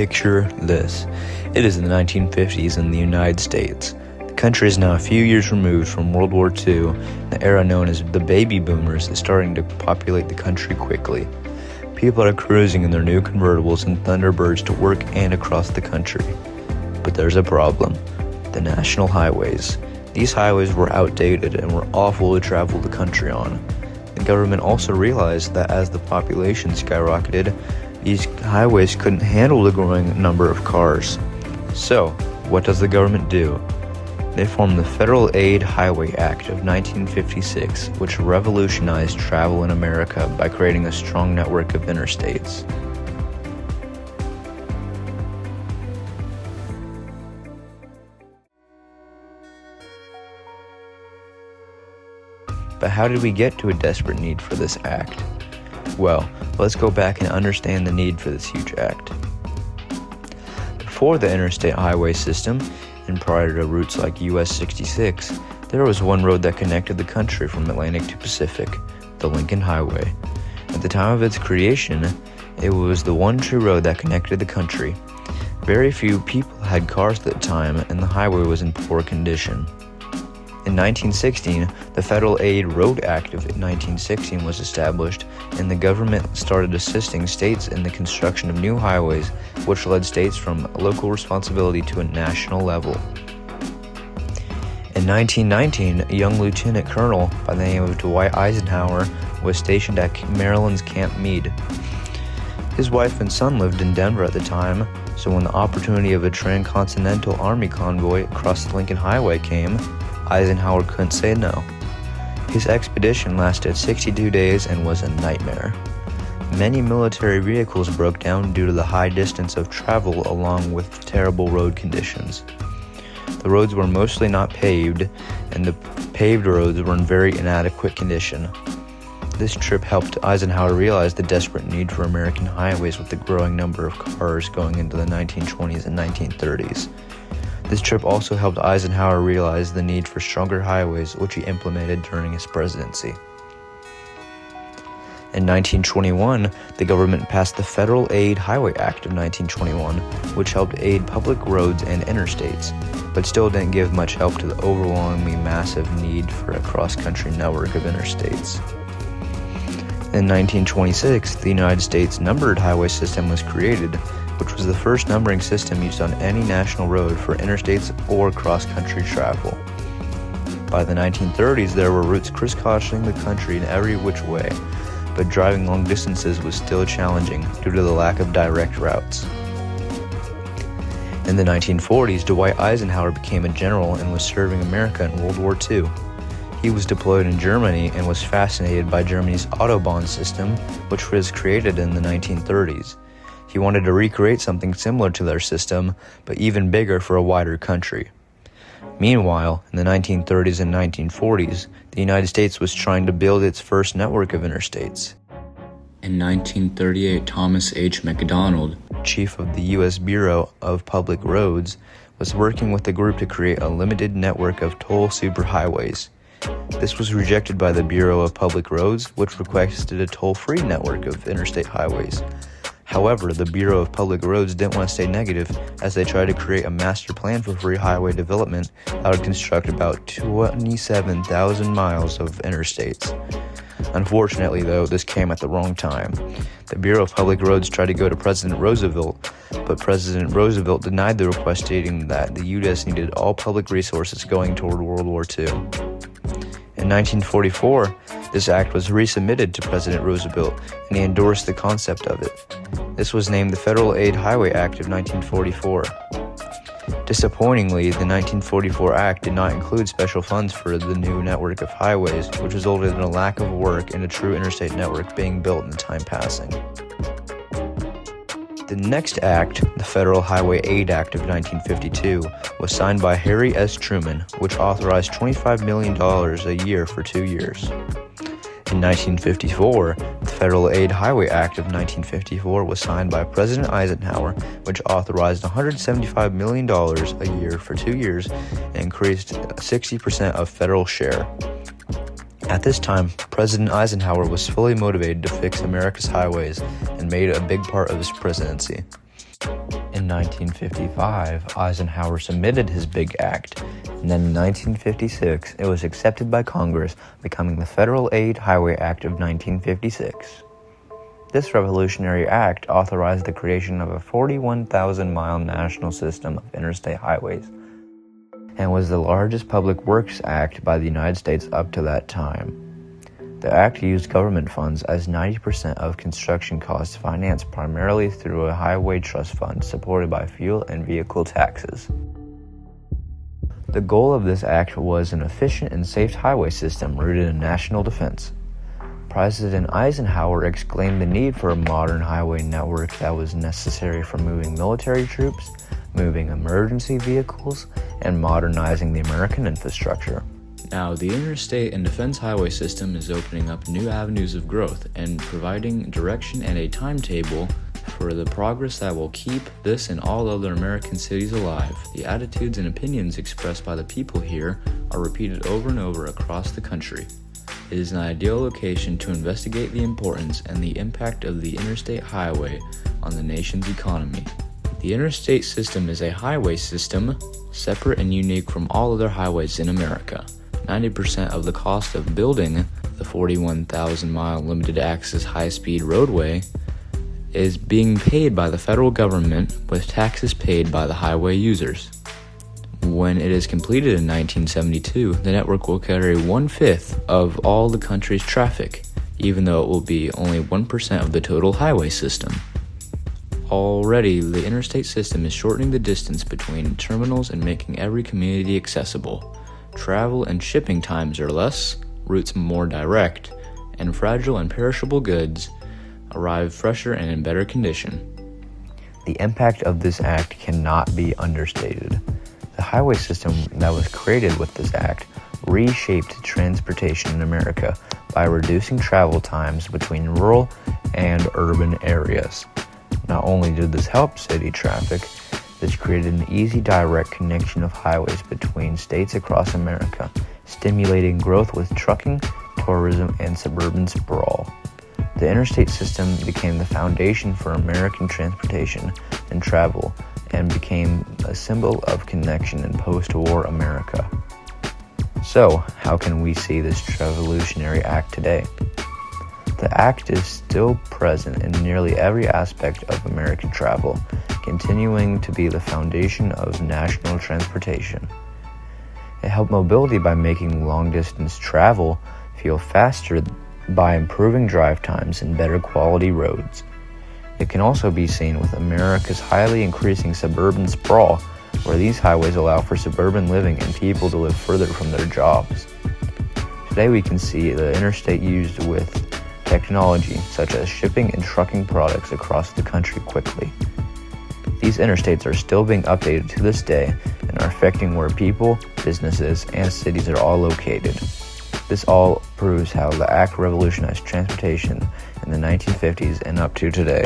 Picture this. It is the 1950s in the United States. The country is now a few years removed from World War II. The era known as the baby boomers is starting to populate the country quickly. People are cruising in their new convertibles and Thunderbirds to work and across the country. But there's a problem. The national highways. These highways were outdated and were awful to travel the country on. The government also realized that as the population skyrocketed, these highways couldn't handle the growing number of cars. So, what does the government do? They formed the Federal Aid Highway Act of 1956, which revolutionized travel in America by creating a strong network of interstates. But how did we get to a desperate need for this act? Well, let's go back and understand the need for this huge act. Before the interstate highway system, and prior to routes like US 66, there was one road that connected the country from Atlantic to Pacific, the Lincoln Highway. At the time of its creation, it was the one true road that connected the country. Very few people had cars at the time, and the highway was in poor condition. In 1916, the Federal Aid Road Act of 1916 was established, and the government started assisting states in the construction of new highways, which led states from local responsibility to a national level. In 1919, a young lieutenant colonel by the name of Dwight Eisenhower was stationed at Maryland's Camp Meade. His wife and son lived in Denver at the time, so when the opportunity of a transcontinental army convoy across the Lincoln Highway came, Eisenhower couldn't say no. His expedition lasted 62 days and was a nightmare. Many military vehicles broke down due to the high distance of travel along with terrible road conditions. The roads were mostly not paved, and the paved roads were in very inadequate condition. This trip helped Eisenhower realize the desperate need for American highways with the growing number of cars going into the 1920s and 1930s. This trip also helped Eisenhower realize the need for stronger highways, which he implemented during his presidency. In 1921, the government passed the Federal Aid Highway Act of 1921, which helped aid public roads and interstates, but still didn't give much help to the overwhelmingly massive need for a cross-country network of interstates. In 1926, the United States numbered highway system was created, which was the first numbering system used on any national road for interstates or cross-country travel. By the 1930s, there were routes crisscrossing the country in every which way, but driving long distances was still challenging due to the lack of direct routes. In the 1940s, Dwight Eisenhower became a general and was serving America in World War II. He was deployed in Germany and was fascinated by Germany's Autobahn system, which was created in the 1930s. He wanted to recreate something similar to their system, but even bigger for a wider country. Meanwhile, in the 1930s and 1940s, the United States was trying to build its first network of interstates. In 1938, Thomas H. McDonald, chief of the U.S. Bureau of Public Roads, was working with a group to create a limited network of toll superhighways. This was rejected by the Bureau of Public Roads, which requested a toll-free network of interstate highways. However, the Bureau of Public Roads didn't want to stay negative, as they tried to create a master plan for free highway development that would construct about 27,000 miles of interstates. Unfortunately, though, this came at the wrong time. The Bureau of Public Roads tried to go to President Roosevelt, but President Roosevelt denied the request, stating that the U.S. needed all public resources going toward World War II. In 1944, this act was resubmitted to President Roosevelt, and he endorsed the concept of it. This was named the Federal Aid Highway Act of 1944. Disappointingly, the 1944 Act did not include special funds for the new network of highways, which resulted in a lack of work and a true interstate network being built in the time passing. The next act, the Federal Highway Aid Act of 1952, was signed by Harry S. Truman, which authorized $25 million a year for 2 years. In 1954, the Federal Aid Highway Act of 1954 was signed by President Eisenhower, which authorized $175 million a year for 2 years and increased 60% of federal share. At this time, President Eisenhower was fully motivated to fix America's highways and made it a big part of his presidency. In In 1955, Eisenhower submitted his big act, and then in 1956, it was accepted by Congress, becoming the Federal Aid Highway Act of 1956. This revolutionary act authorized the creation of a 41,000-mile national system of interstate highways and was the largest public works act by the United States up to that time. The act used government funds as 90% of construction costs financed primarily through a highway trust fund supported by fuel and vehicle taxes. The goal of this act was an efficient and safe highway system rooted in national defense. President Eisenhower exclaimed the need for a modern highway network that was necessary for moving military troops, moving emergency vehicles, and modernizing the American infrastructure. Now, the interstate and defense highway system is opening up new avenues of growth and providing direction and a timetable for the progress that will keep this and all other American cities alive. The attitudes and opinions expressed by the people here are repeated over and over across the country. It is an ideal location to investigate the importance and the impact of the interstate highway on the nation's economy. The interstate system is a highway system separate and unique from all other highways in America. 90% of the cost of building the 41,000-mile limited-access high-speed roadway is being paid by the federal government with taxes paid by the highway users. When it is completed in 1972, the network will carry 1/5 of all the country's traffic, even though it will be only 1% of the total highway system. Already, the interstate system is shortening the distance between terminals and making every community accessible. Travel and shipping times are less, routes more direct, and fragile and perishable goods arrive fresher and in better condition. The impact of this act cannot be understated. The highway system that was created with this act reshaped transportation in America by reducing travel times between rural and urban areas. Not only did this help city traffic, this created an easy direct connection of highways between states across America, stimulating growth with trucking, tourism, and suburban sprawl. The interstate system became the foundation for American transportation and travel and became a symbol of connection in post-war America. So, how can we see this revolutionary act today? The act is still present in nearly every aspect of American travel, continuing to be the foundation of national transportation. It helped mobility by making long-distance travel feel faster by improving drive times and better quality roads. It can also be seen with America's highly increasing suburban sprawl, where these highways allow for suburban living and people to live further from their jobs. Today we can see the interstate used with technology such as shipping and trucking products across the country quickly. These interstates are still being updated to this day and are affecting where people, businesses, and cities are all located. This all proves how the act revolutionized transportation in the 1950s and up to today.